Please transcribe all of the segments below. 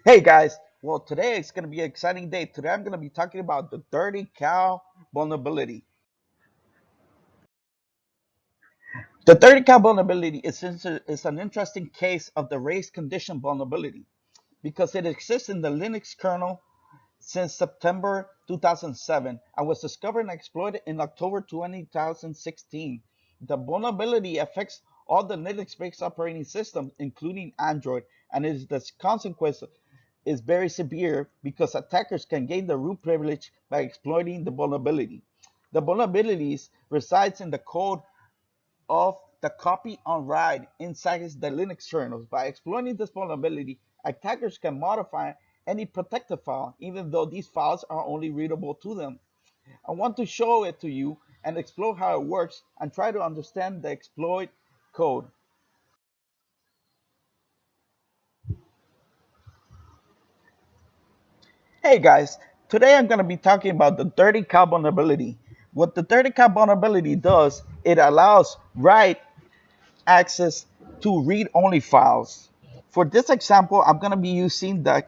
Hey guys, well today it's going to be an exciting day. Today I'm going to be talking about the dirty cow vulnerability. The dirty cow vulnerability is an interesting case of the race condition vulnerability because it exists in the Linux kernel since September 2007 and was discovered and exploited in October 2016. The vulnerability affects all the Linux-based operating systems, including Android, and the consequence is very severe because attackers can gain the root privilege by exploiting the vulnerability. The vulnerabilities resides in the code of the copy on write inside the Linux kernels. By exploiting this vulnerability, attackers can modify any protected file, even though these files are only readable to them. I want to show it to you and explore how it works and try to understand the exploit code. Hey guys, today I'm going to be talking about the dirty cow vulnerability. What the dirty cow vulnerability does, it allows write access to read-only files. For this example, I'm going to be using the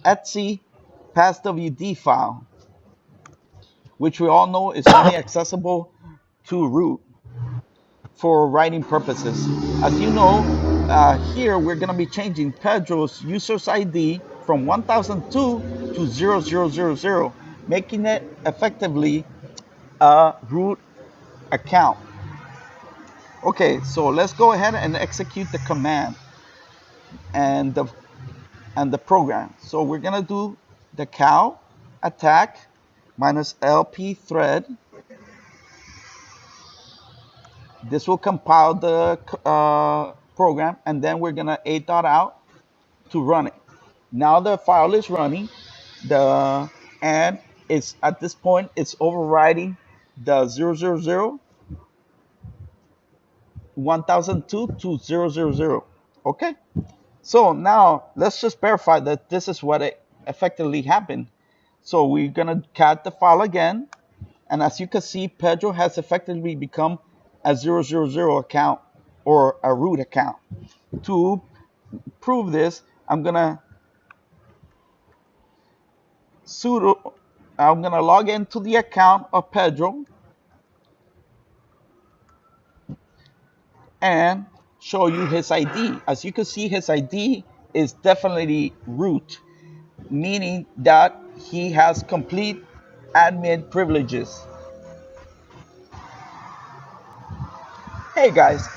etc passwd file, which we all know is only accessible to root for writing purposes. As you know, here we're going to be changing Pedro's user's ID from 1002 to 0000, making it effectively a root account. Okay, so let's go ahead and execute the command and the program. So we're gonna do the cow attack minus LP thread. This will compile the program, and then we're gonna a dot out to run it. Now the file is running. The and it's at this point it's overriding the 000 1002 to 000. Okay. So now let's just verify that this is what it effectively happened. So we're gonna cat the file again, and as you can see, Pedro has effectively become a 000 account or a root account. To prove this, sudo I'm gonna log into the account of Pedro and show you his ID. As you can see, his ID is definitely root, meaning that he has complete admin privileges. Hey guys,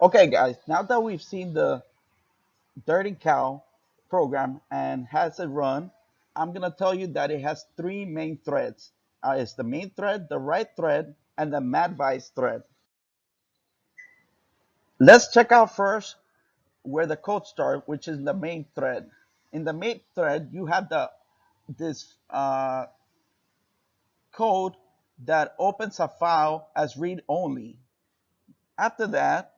okay guys, now that we've seen the dirty cow program and has it run, I'm gonna tell you that it has three main threads. It's the main thread, the write thread, and the madvice thread. Let's check out first where the code starts, which is the main thread. In the main thread, you have this code that opens a file as read only. After that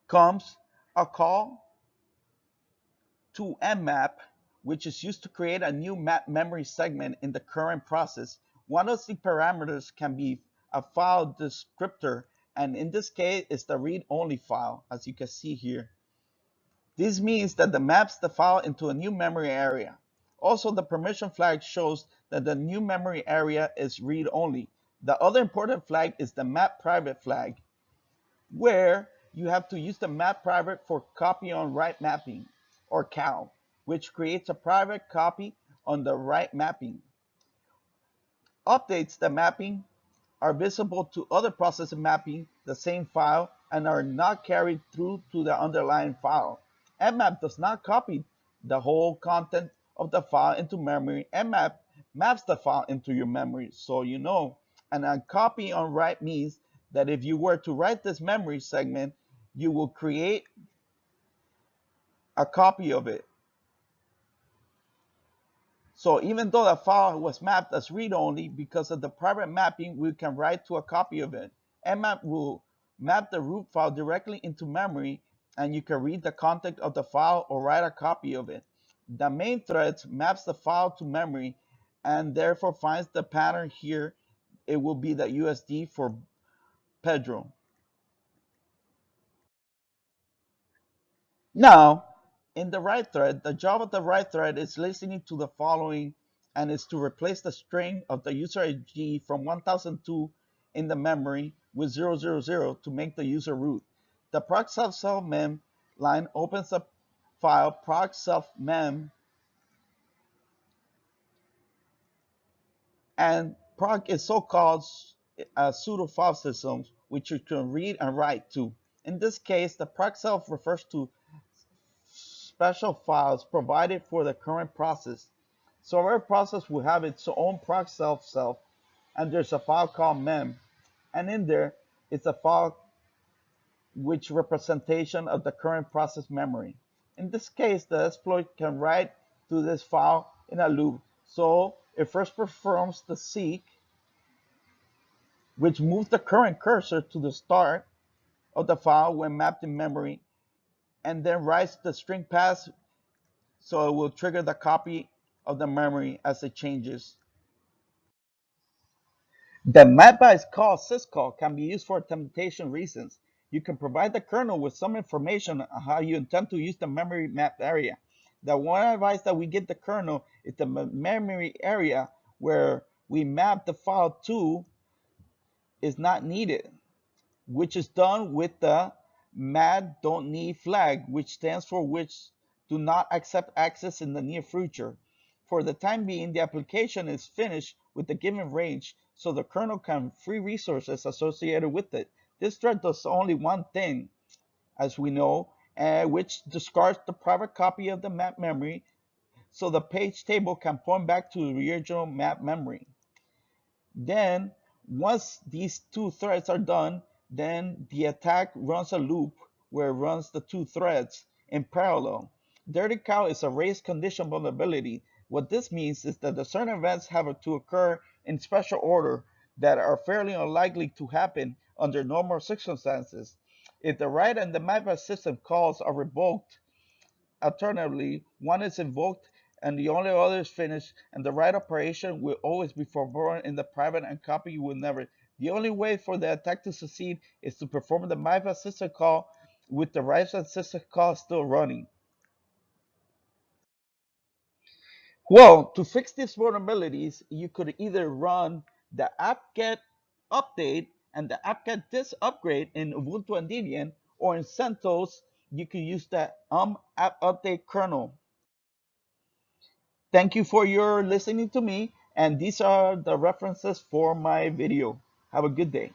comes a call to mmap, which is used to create a new map memory segment in the current process. One of the parameters can be a file descriptor, and in this case, it's the read-only file, as you can see here. This means that it maps the file into a new memory area. Also, the permission flag shows that the new memory area is read-only. The other important flag is the map private flag, where you have to use the map private for copy on write mapping, or COW, which creates a private copy on the write mapping. Updates the mapping are visible to other processes mapping the same file and are not carried through to the underlying file. Mmap does not copy the whole content of the file into memory. Mmap maps the file into your memory, so you know. And a copy on write means that if you were to write this memory segment, you will create a copy of it. So even though the file was mapped as read-only, because of the private mapping, we can write to a copy of it. Mmap will map the root file directly into memory, and you can read the content of the file or write a copy of it. The main thread maps the file to memory and therefore finds the pattern here. It will be the USD for Pedro. Now, in the write thread, the job of the write thread is listening to the following and is to replace the string of the user ID from 1002 in the memory with 000 to make the user root. The proc self mem line opens the file proc self mem, and proc is so-called pseudo file systems which you can read and write to. In this case, the proc self refers to special files provided for the current process. So every process will have its own proc self, and there's a file called mem, and in there it's a file which representation of the current process memory. In this case, the exploit can write to this file in a loop. So it first performs the seek, which moves the current cursor to the start of the file when mapped in memory, and then writes the string path, so it will trigger the copy of the memory as it changes. The map bytes call syscall can be used for temptation reasons. You can provide the kernel with some information on how you intend to use the memory map area. The one advice that we give the kernel is the memory area where we map the file to is not needed, which is done with the mad don't need flag, which stands for which do not accept access in the near future. For the time being, the application is finished with the given range, so the kernel can free resources associated with it. This thread does only one thing, as we know, which discards the private copy of the map memory, so the page table can point back to the original map memory. Then, once these two threads are done, then the attack runs a loop where it runs the two threads in parallel. Dirty cow is a race condition vulnerability. What this means is that the certain events have to occur in special order that are fairly unlikely to happen under normal circumstances. If the write and the map system calls are revoked, alternatively, one is invoked and the only other is finished, and the write operation will always be forbidden in the private and copy will never. The only way for the attack to succeed is to perform the MIFA system call with the write and system call still running. Well, to fix these vulnerabilities, you could either run the apt-get update and the apt-get disk upgrade in Ubuntu and Debian, or in CentOS, you could use the apt update kernel. Thank you for your listening to me, and these are the references for my video. Have a good day.